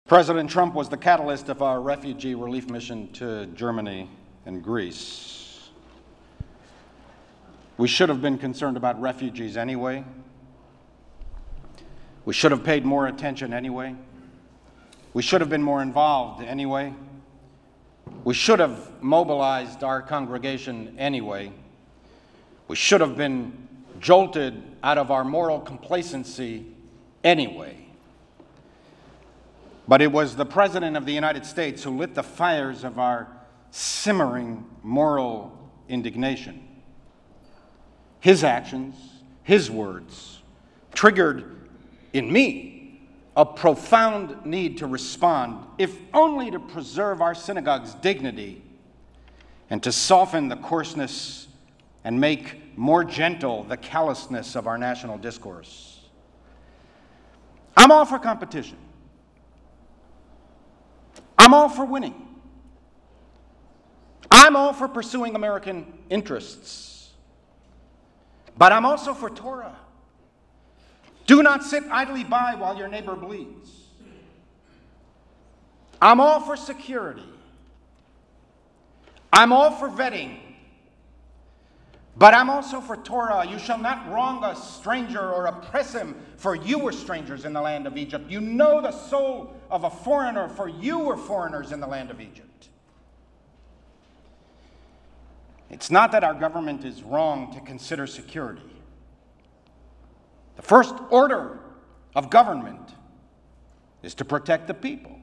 President Trump was the catalyst of our refugee relief mission to Germany and Greece. We should have been concerned about refugees anyway. We should have paid more attention anyway. We should have been more involved anyway. We should have mobilized our congregation anyway. We should have been jolted out of our moral complacency anyway. But it was the President of the United States who lit the fires of our simmering moral indignation. His actions, his words, triggered in me a profound need to respond, if only to preserve our synagogue's dignity and to soften the coarseness and make more gentle the callousness of our national discourse. I'm all for competition. I'm all for winning. I'm all for pursuing American interests. But I'm also for Torah. Do not sit idly by while your neighbor bleeds. I'm all for security. I'm all for vetting. But I'm also for Torah. You shall not wrong a stranger or oppress him, for you were strangers in the land of Egypt. You know the soul of a foreigner, for you were foreigners in the land of Egypt. It's not that our government is wrong to consider security. The first order of government is to protect the people.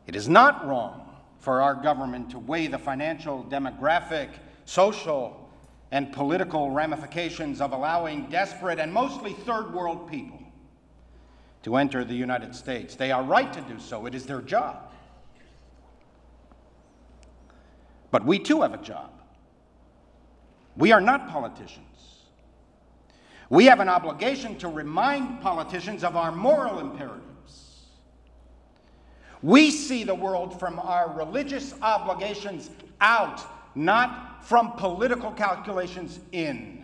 It is not wrong for our government to weigh the financial, demographic, social, and political ramifications of allowing desperate and mostly third world people to enter the United States. They are right to do so. It is their job. But we too have a job. We are not politicians. We have an obligation to remind politicians of our moral imperatives. We see the world from our religious obligations out, not from political calculations in.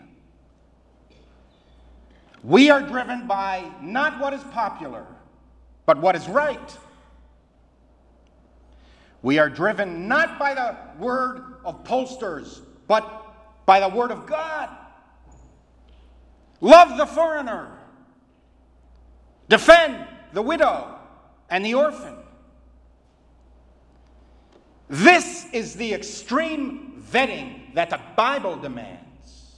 We are driven by not what is popular, but what is right. We are driven not by the word of pollsters, but by the word of God. Love the foreigner. Defend the widow and the orphan. This is the extreme vetting that the Bible demands.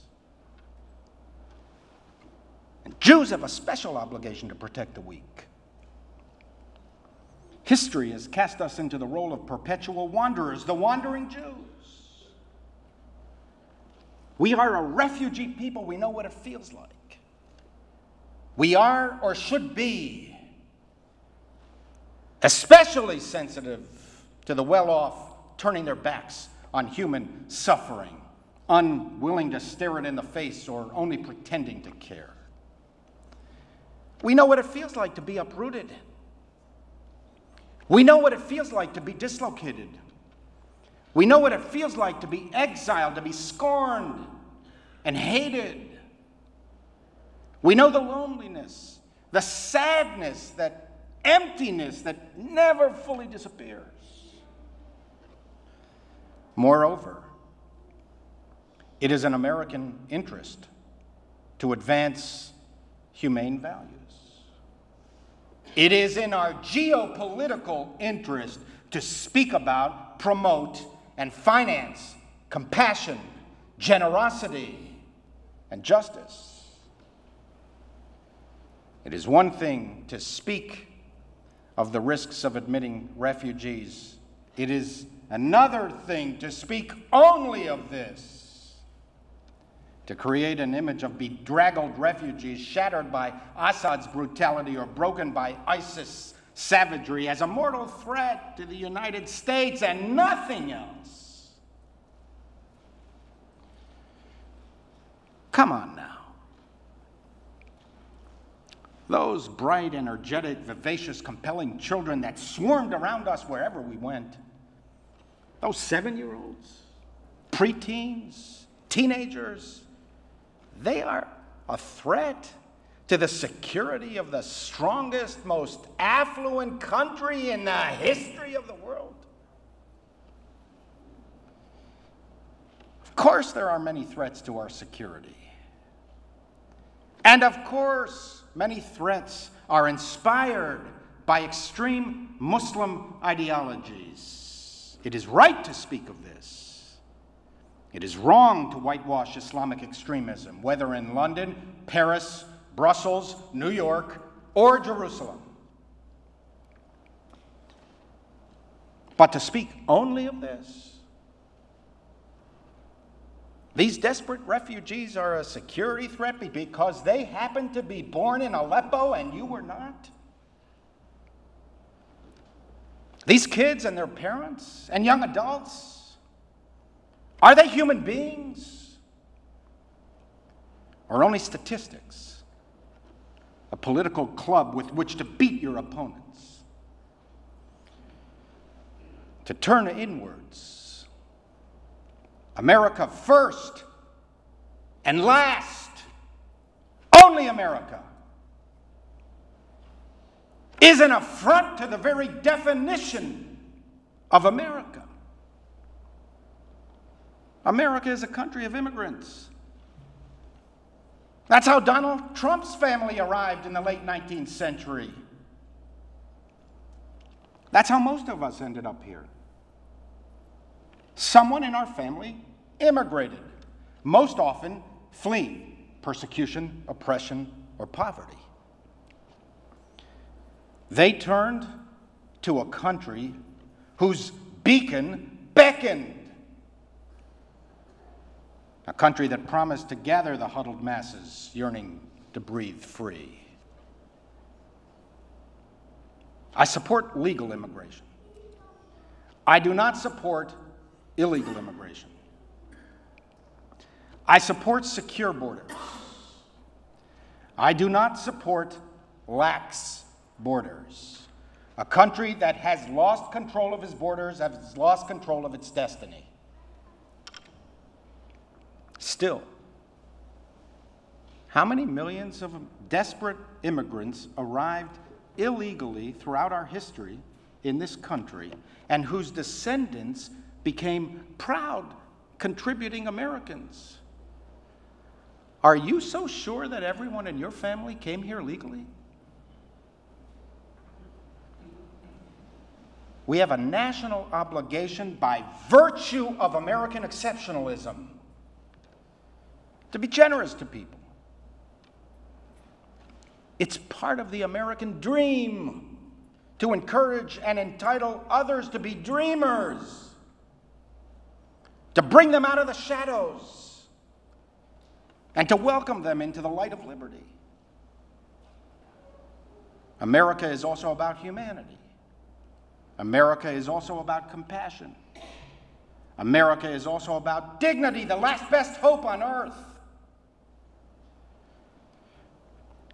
And Jews have a special obligation to protect the weak. History has cast us into the role of perpetual wanderers, the wandering Jews. We are a refugee people. We know what it feels like. We are, or should be, especially sensitive to the well-off turning their backs on human suffering, unwilling to stare it in the face or only pretending to care. We know what it feels like to be uprooted. We know what it feels like to be dislocated. We know what it feels like to be exiled, to be scorned and hated. We know the loneliness, the sadness, that emptiness that never fully disappears. Moreover, it is an American interest to advance humane values. It is in our geopolitical interest to speak about, promote, and finance compassion, generosity, and justice. It is one thing to speak of the risks of admitting refugees. It is another thing to speak only of this, to create an image of bedraggled refugees shattered by Assad's brutality or broken by ISIS savagery as a mortal threat to the United States and nothing else. Come on now. Those bright, energetic, vivacious, compelling children that swarmed around us wherever we went, those 7-year-olds, preteens, teenagers, they are a threat to the security of the strongest, most affluent country in the history of the world? Of course, there are many threats to our security. And of course, many threats are inspired by extreme Muslim ideologies. It is right to speak of this. It is wrong to whitewash Islamic extremism, whether in London, Paris, Brussels, New York, or Jerusalem. But to speak only of this, these desperate refugees are a security threat because they happen to be born in Aleppo and you were not? These kids and their parents and young adults, are they human beings? Or only statistics? A political club with which to beat your opponents? To turn inwards. America first and last. Only America is an affront to the very definition of America. America is a country of immigrants. That's how Donald Trump's family arrived in the late 19th century. That's how most of us ended up here. Someone in our family immigrated, most often fleeing persecution, oppression, or poverty. They turned to a country whose beacon beckoned. A country that promised to gather the huddled masses yearning to breathe free. I support legal immigration. I do not support illegal immigration. I support secure borders. I do not support lax borders. A country that has lost control of its borders has lost control of its destiny. Still, how many millions of desperate immigrants arrived illegally throughout our history in this country and whose descendants became proud, contributing Americans? Are you so sure that everyone in your family came here legally? We have a national obligation by virtue of American exceptionalism to be generous to people. It's part of the American dream to encourage and entitle others to be dreamers, to bring them out of the shadows, and to welcome them into the light of liberty. America is also about humanity. America is also about compassion. America is also about dignity, the last best hope on earth.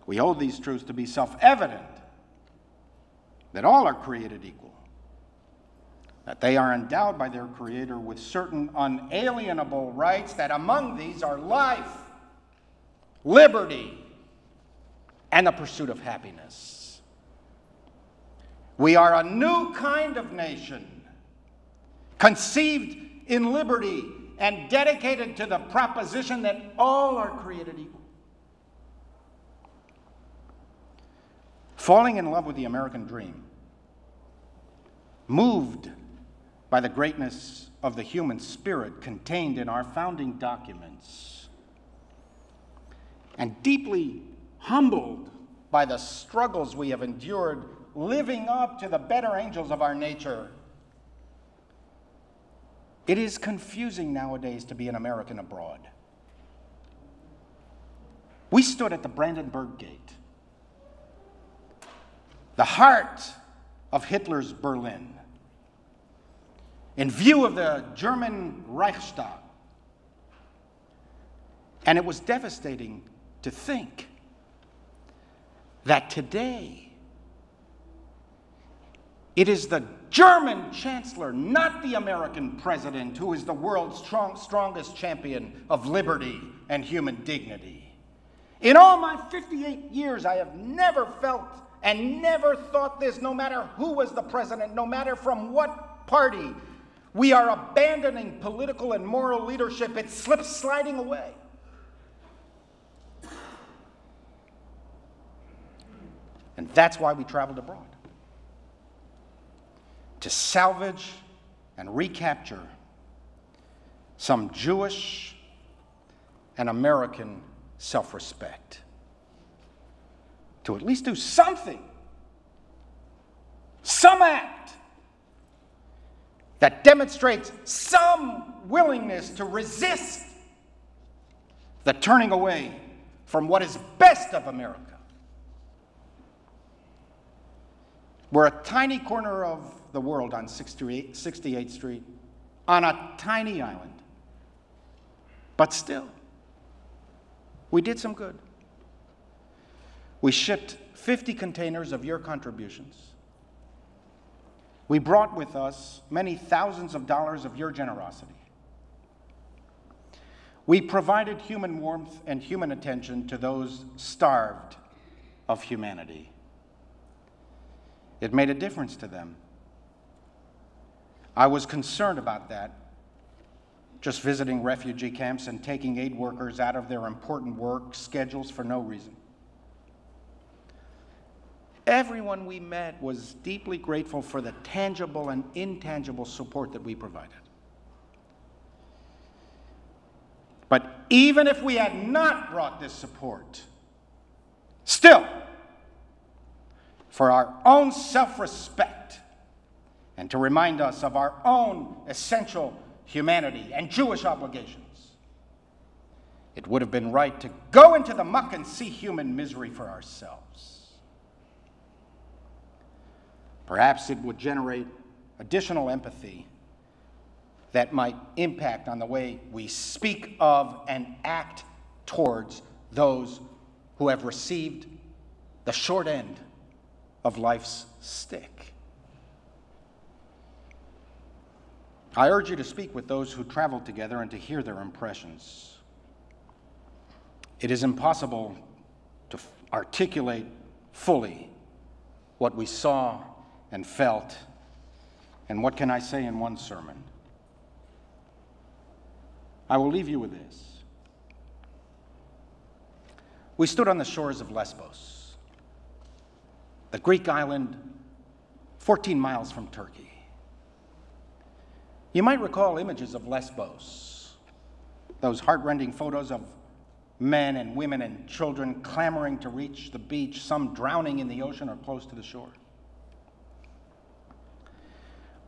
We hold these truths to be self-evident, that all are created equal, that they are endowed by their Creator with certain unalienable rights, that among these are life, liberty, and the pursuit of happiness. We are a new kind of nation, conceived in liberty and dedicated to the proposition that all are created equal. Falling in love with the American dream, moved by the greatness of the human spirit contained in our founding documents, and deeply humbled by the struggles we have endured living up to the better angels of our nature. It is confusing nowadays to be an American abroad. We stood at the Brandenburg Gate, the heart of Hitler's Berlin, in view of the German Reichstag. And it was devastating to think that today it is the German chancellor, not the American president, who is the world's strongest champion of liberty and human dignity. In all my 58 years, I have never felt and never thought this, no matter who was the president, no matter from what party. We are abandoning political and moral leadership. It slips sliding away. And that's why we traveled abroad. To salvage and recapture some Jewish and American self-respect. To at least do something, some act that demonstrates some willingness to resist the turning away from what is best of America. We're a tiny corner of the world on 68th Street, on a tiny island. But still, we did some good. We shipped 50 containers of your contributions. We brought with us many thousands of dollars of your generosity. We provided human warmth and human attention to those starved of humanity. It made a difference to them. I was concerned about that, just visiting refugee camps and taking aid workers out of their important work schedules for no reason. Everyone we met was deeply grateful for the tangible and intangible support that we provided. But even if we had not brought this support, still, for our own self-respect and to remind us of our own essential humanity and Jewish obligations, it would have been right to go into the muck and see human misery for ourselves. Perhaps it would generate additional empathy that might impact on the way we speak of and act towards those who have received the short end of life's stick. I urge you to speak with those who traveled together and to hear their impressions. It is impossible to articulate fully what we saw and felt, and what can I say in one sermon? I will leave you with this. We stood on the shores of Lesbos, the Greek island 14 miles from Turkey. You might recall images of Lesbos, those heart-rending photos of men and women and children clamoring to reach the beach, some drowning in the ocean or close to the shore.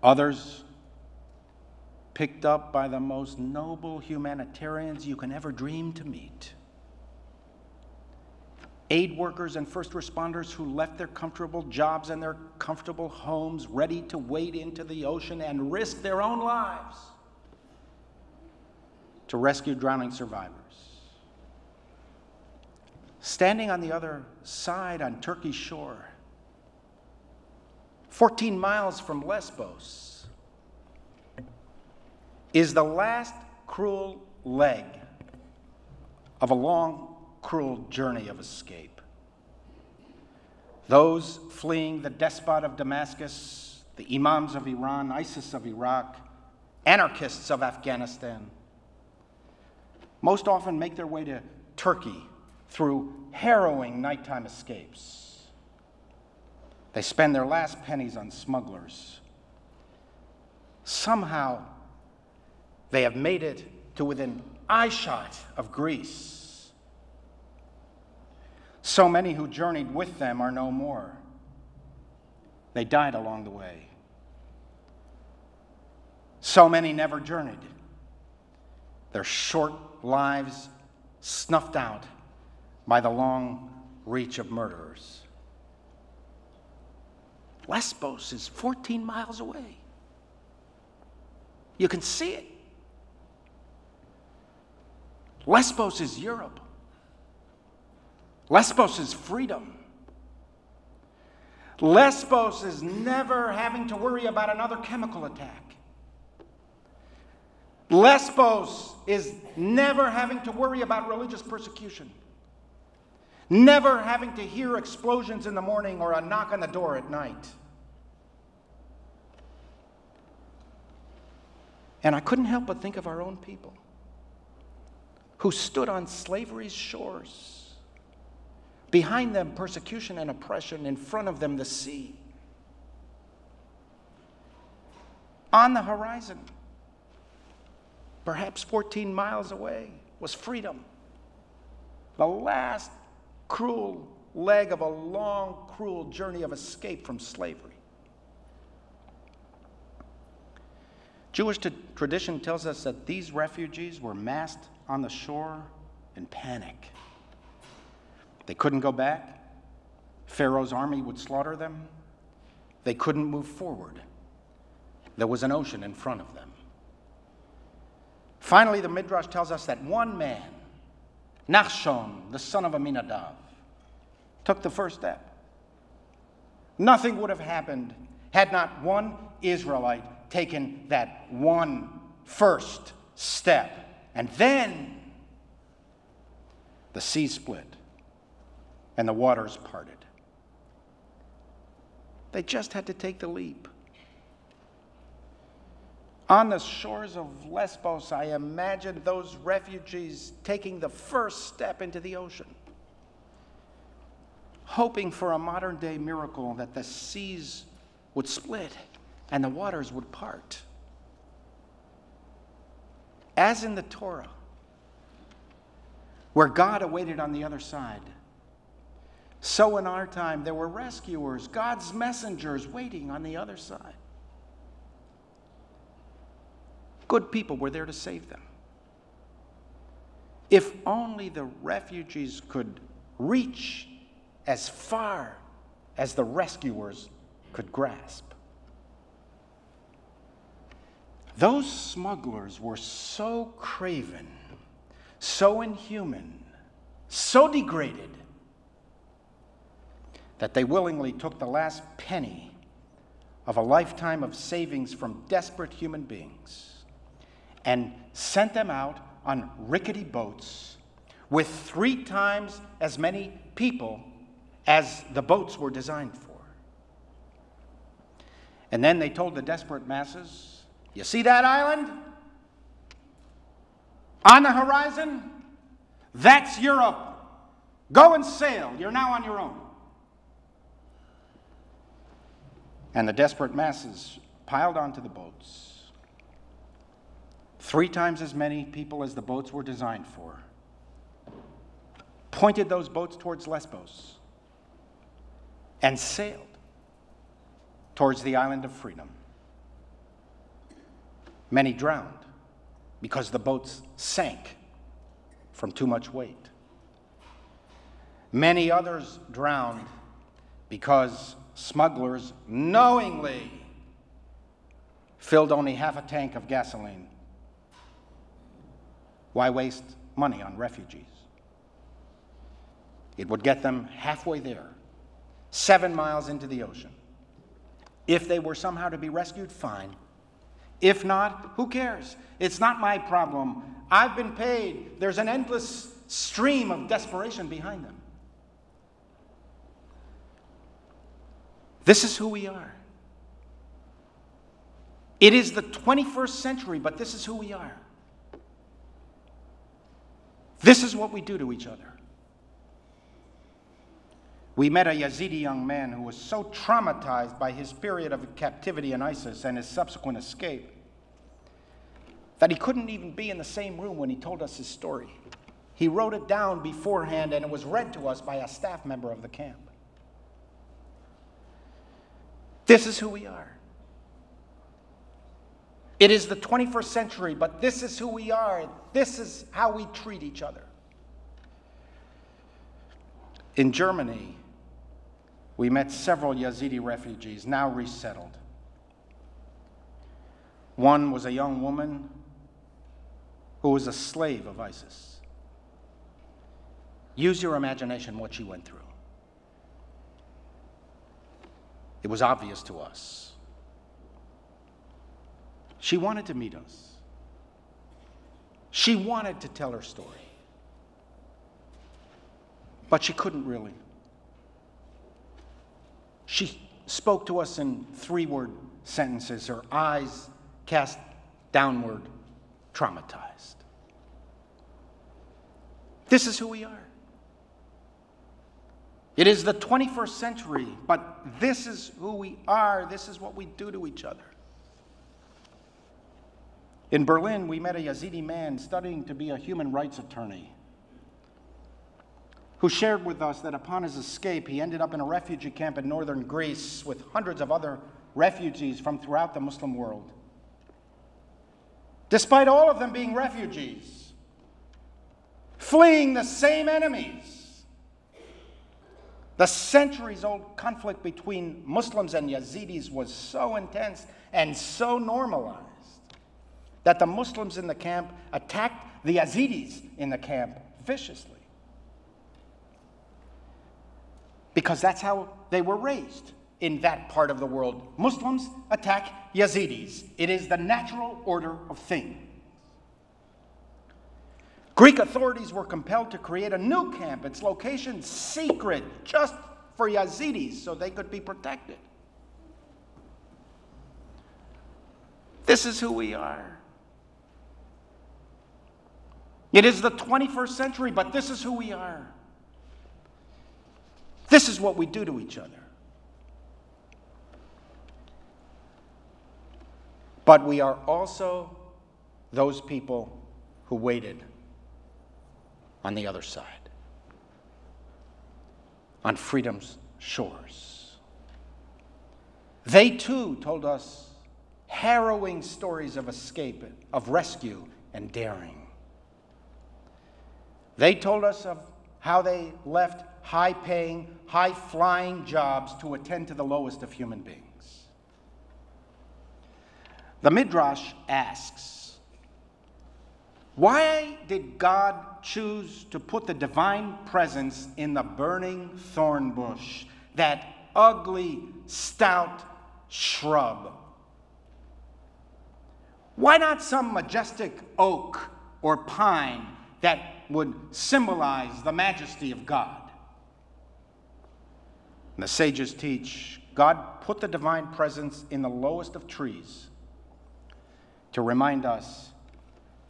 Others picked up by the most noble humanitarians you can ever dream to meet. Aid workers and first responders who left their comfortable jobs and their comfortable homes ready to wade into the ocean and risk their own lives to rescue drowning survivors. Standing on the other side on Turkey's shore, 14 miles from Lesbos, is the last cruel leg of a long, cruel journey of escape. Those fleeing the despot of Damascus, the imams of Iran, ISIS of Iraq, anarchists of Afghanistan, most often make their way to Turkey through harrowing nighttime escapes. They spend their last pennies on smugglers. Somehow, they have made it to within eyeshot of Greece. So many who journeyed with them are no more. They died along the way. So many never journeyed. Their short lives snuffed out by the long reach of murderers. Lesbos is 14 miles away. You can see it. Lesbos is Europe. Lesbos is freedom. Lesbos is never having to worry about another chemical attack. Lesbos is never having to worry about religious persecution. never having to hear explosions in the morning or a knock on the door at night. And I couldn't help but think of our own people who stood on slavery's shores. Behind them, persecution and oppression. In front of them, the sea. On the horizon, perhaps 14 miles away, was freedom. The last cruel leg of a long, cruel journey of escape from slavery. Jewish tradition tells us that these refugees were massed on the shore in panic. They couldn't go back. Pharaoh's army would slaughter them. They couldn't move forward. There was an ocean in front of them. Finally, the Midrash tells us that one man, Nachshon, the son of Aminadav, took the first step. Nothing would have happened had not one Israelite taken that one first step. And then the sea split and the waters parted. They just had to take the leap. On the shores of Lesbos, I imagine those refugees taking the first step into the ocean, hoping for a modern-day miracle that the seas would split and the waters would part. As in the Torah, where God awaited on the other side, so in our time there were rescuers, God's messengers waiting on the other side. Good people were there to save them. If only the refugees could reach as far as the rescuers could grasp. Those smugglers were so craven, so inhuman, so degraded, that they willingly took the last penny of a lifetime of savings from desperate human beings and sent them out on rickety boats with 3 times as many people as the boats were designed for. And then they told the desperate masses, "You see that island? On the horizon? That's Europe. Go and sail. You're now on your own." And the desperate masses piled onto the boats. 3 times as many people as the boats were designed for, pointed those boats towards Lesbos, and sailed towards the island of freedom. Many drowned because the boats sank from too much weight. Many others drowned because smugglers knowingly filled only half a tank of gasoline. Why waste money on refugees? It would get them halfway there, 7 miles into the ocean. If they were somehow to be rescued, fine. If not, who cares? It's not my problem. I've been paid. There's an endless stream of desperation behind them. This is who we are. It is the 21st century, but this is who we are. This is what we do to each other. We met a Yazidi young man who was so traumatized by his period of captivity in ISIS and his subsequent escape that he couldn't even be in the same room when he told us his story. He wrote it down beforehand, and it was read to us by a staff member of the camp. This is who we are. It is the 21st century, but this is who we are. This is how we treat each other. In Germany, we met several Yazidi refugees, now resettled. One was a young woman who was a slave of ISIS. Use your imagination what she went through. It was obvious to us. She wanted to meet us. She wanted to tell her story. But she couldn't really. She spoke to us in 3-word sentences, her eyes cast downward, traumatized. This is who we are. It is the 21st century, but this is who we are. This is what we do to each other. In Berlin, we met a Yazidi man studying to be a human rights attorney who shared with us that upon his escape, he ended up in a refugee camp in northern Greece with hundreds of other refugees from throughout the Muslim world. Despite all of them being refugees, fleeing the same enemies, the centuries-old conflict between Muslims and Yazidis was so intense and so normalized that the Muslims in the camp attacked the Yazidis in the camp viciously. Because that's how they were raised in that part of the world. Muslims attack Yazidis. It is the natural order of things. Greek authorities were compelled to create a new camp, its location secret, just for Yazidis so they could be protected. This is who we are. It is the 21st century, but this is who we are. This is what we do to each other. But we are also those people who waited on the other side, on freedom's shores. They too told us harrowing stories of escape, of rescue, and daring. They told us of how they left high-paying, high-flying jobs to attend to the lowest of human beings. The Midrash asks, why did God choose to put the divine presence in the burning thorn bush, that ugly, stout shrub? Why not some majestic oak or pine that would symbolize the majesty of God? And the sages teach, God put the divine presence in the lowest of trees to remind us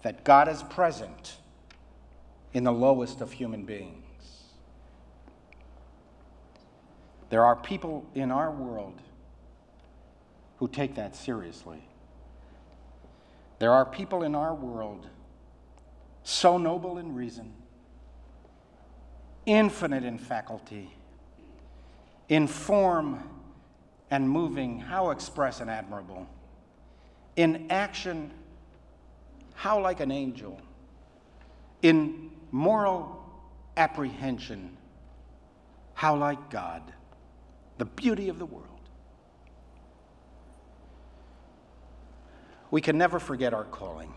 that God is present in the lowest of human beings. There are people in our world who take that seriously. There are people in our world so noble in reason, infinite in faculty, in form and moving, how express and admirable. In action, how like an angel. In moral apprehension, how like God, the beauty of the world. We can never forget our calling.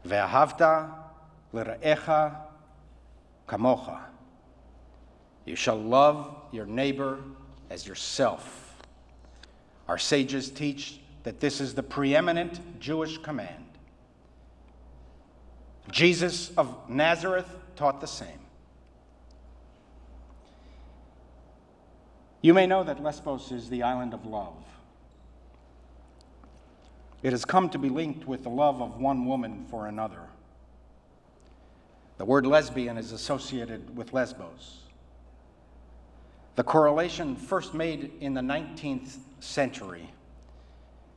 Ve'ahavta l're'echa kamocha. You shall love your neighbor as yourself. Our sages teach that this is the preeminent Jewish command. Jesus of Nazareth taught the same. You may know that Lesbos is the island of love. It has come to be linked with the love of one woman for another. The word lesbian is associated with Lesbos. The correlation first made in the 19th century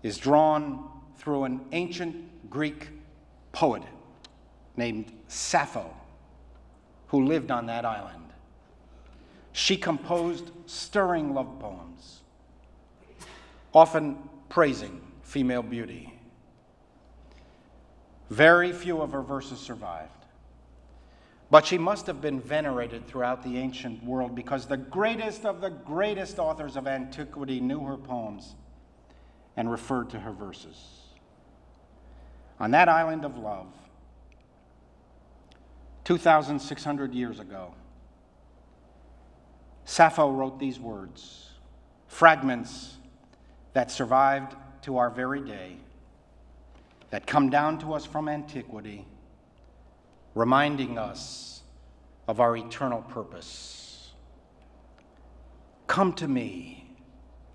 is drawn through an ancient Greek poet named Sappho, who lived on that island. She composed stirring love poems, often praising female beauty. Very few of her verses survived. But she must have been venerated throughout the ancient world because the greatest of the greatest authors of antiquity knew her poems and referred to her verses. On that island of love, 2,600 years ago, Sappho wrote these words, fragments that survived to our very day, that come down to us from antiquity, reminding us of our eternal purpose. Come to me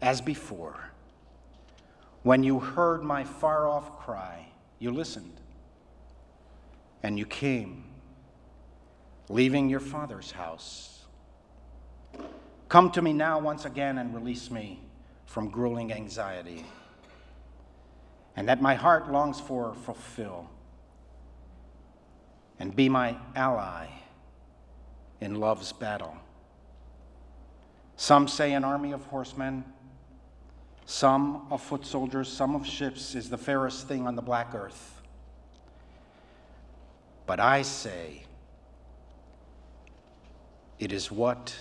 as before. When you heard my far-off cry, you listened, and you came, leaving your Father's house. Come to me now once again and release me from grueling anxiety, and that my heart longs for, fulfill, and be my ally in love's battle. Some say an army of horsemen, some of foot soldiers, some of ships is the fairest thing on the black earth. But I say, it is what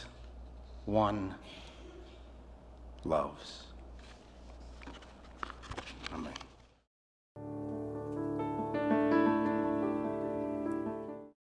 one loves. Amen.